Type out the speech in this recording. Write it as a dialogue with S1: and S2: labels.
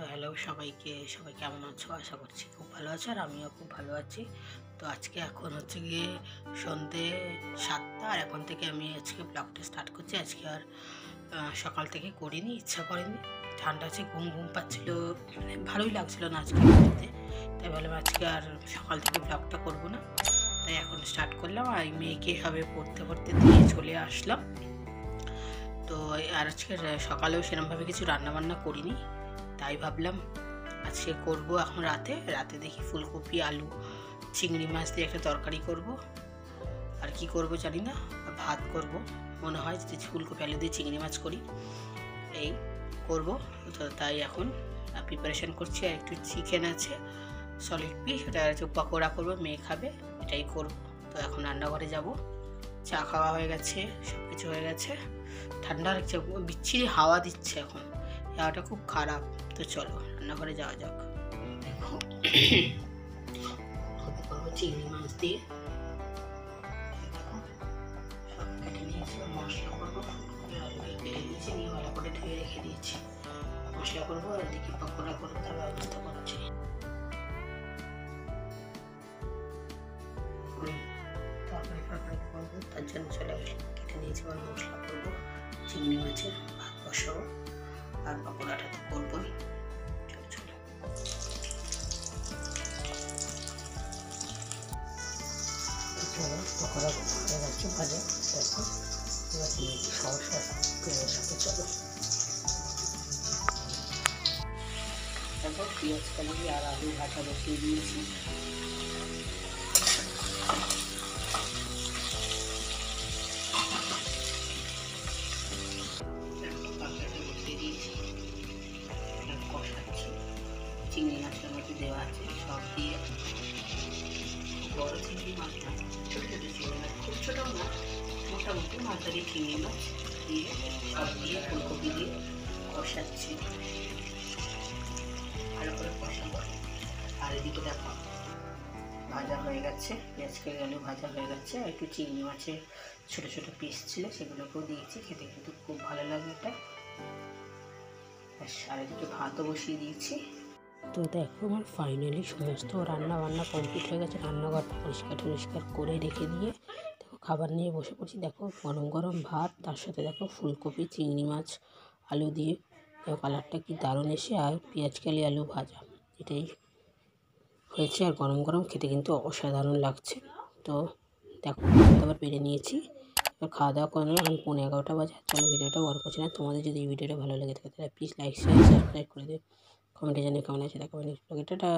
S1: Hello সবাইকে, সবাই কেমন আছো? আশা করছি খুব ভালো আছো, আর আমিও খুব ভালো আছি। তো আজকে এখন হচ্ছে গিয়ে সন্ধ্যে 7টা, আর এখন থেকে আমি আজকে ব্লগটা স্টার্ট করছি। আজকে আর সকাল থেকে করিনি, ইচ্ছা করেনি, ঠান্ডা আছে, ঘুম ঘুম পাচ্ছিল, মানে ভালোই লাগছিল না আজকে করতে। তাই ভাবলাম আজকে আর সকাল থেকে ব্লগটা করবো না, তাই এখন স্টার্ট করলাম। আর মেয়েকে হবে পড়তে পড়তে দিয়ে চলে আসলাম। তো আর আজকে সকালেও সেরকমভাবে কিছু রান্নাবান্না করিনি, তাই ভাবলাম আজকে করব। এখন রাতে দেখি ফুলকপি আলু চিংড়ি মাছ দিয়ে একটা তরকারি করব, আর কি করব জানি না, ভাত করব মনে হয়, যদি ফুলকপি আলু দিয়ে চিংড়ি মাছ করি এই করব। তো তাই এখন প্রিপারেশন করছি। আর একটু চিকেন আছে সলিড পিস, ওটা একটু পকোড়া করবো, মেয়ে খাবে, এটাই করব। তো এখন রান্নাঘরে যাব। চা খাওয়া হয়ে গেছে, সব কিছু হয়ে গেছে। ঠান্ডা লাগছে, বিচ্ছিরি হাওয়া দিচ্ছে, এখন হাওয়াটা খুব খারাপ। তো চলো রান্নাঘরে যাওয়া যাক। দেখো ফুলকপি করবো চিংড়ি মাছ দিয়ে, সব কেটে নিয়েছি। মশলা করবো, ফুলকপি আলুকে কেটে নিয়েছি, নিয়ে ভালো করে ধুয়ে রেখে দিয়েছি। মশলা করবো আর এদিকে পকোড়া করবো, তার ব্যবস্থা করছি। তরকারি করবো, তার জন্য চলে আসলাম। কেটে নিয়েছি, আর মশলা করবো, চিংড়ি মাছের ভাত বসাবো, আর পকোড়াটা তো করবোই। পকোড়া হয়ে যাচ্ছে ভাজা। দেখো এবার দিয়েছি সরষা পেঁয়াজের সাথে। চলো তারপর পেঁয়াজ কালি আর আলু ভাজা বসিয়ে দিয়েছি। বসিয়ে দিয়েছি, কষাচ্ছি। চিংড়ি মাছের মধ্যে দেওয়া আছে সব দিয়ে, বড় চিংড়ি মাছ না, ছোটো ছোটো চিংড়ি মাছ, খুব ছোটো না, মোটামুটি মাঝারি চিংড়ি মাছ দিয়ে সব দিয়ে ফুলকপি দিয়ে কষাচ্ছি, ভালো করে কষাবো। আর এদিকে দেখো ভাজা হয়ে গেছে, পেঁয়াজ কেটে আলু ভাজা হয়ে গেছে। আর একটু চিংড়ি মাছের ছোটো ছোটো পিস ছিল, সেগুলোকেও দিয়েছি, খেতে কিন্তু খুব ভালো লাগে এটা। আর এদিকে ভাতও বসিয়ে দিয়েছি। তো দেখো আমার ফাইনালি সমস্ত রান্না বান্না কমপ্লিট হয়ে গেছে। রান্নাঘর পরিষ্কার করে রেখে দিয়ে দেখো খাবার নিয়ে বসে পড়ছি। দেখো গরম গরম ভাত, তার সাথে দেখো ফুলকপি চিংড়ি মাছ আলু দিয়ে, দেখো কালারটা কি দারুণ এসে, আর পেঁয়াজ কালি আলু ভাজা, এটাই হয়েছে। আর গরম গরম খেতে কিন্তু অসাধারণ লাগছে। তো দেখো আবার বেড়ে নিয়েছি, এবার খাওয়া দাওয়া করে নেবো। এখন 11:30 বাজে। চলো ভিডিওটা বড় করছি না। তোমাদের যদি এই ভিডিওটা ভালো লেগে থাকে তাহলে প্লিজ লাইক শেয়ার সাবস্ক্রাইব করে দিও। কমেন্টে জানিয়ে কেমন আছে, দেখা নেক্সট ব্লগে। টাটা।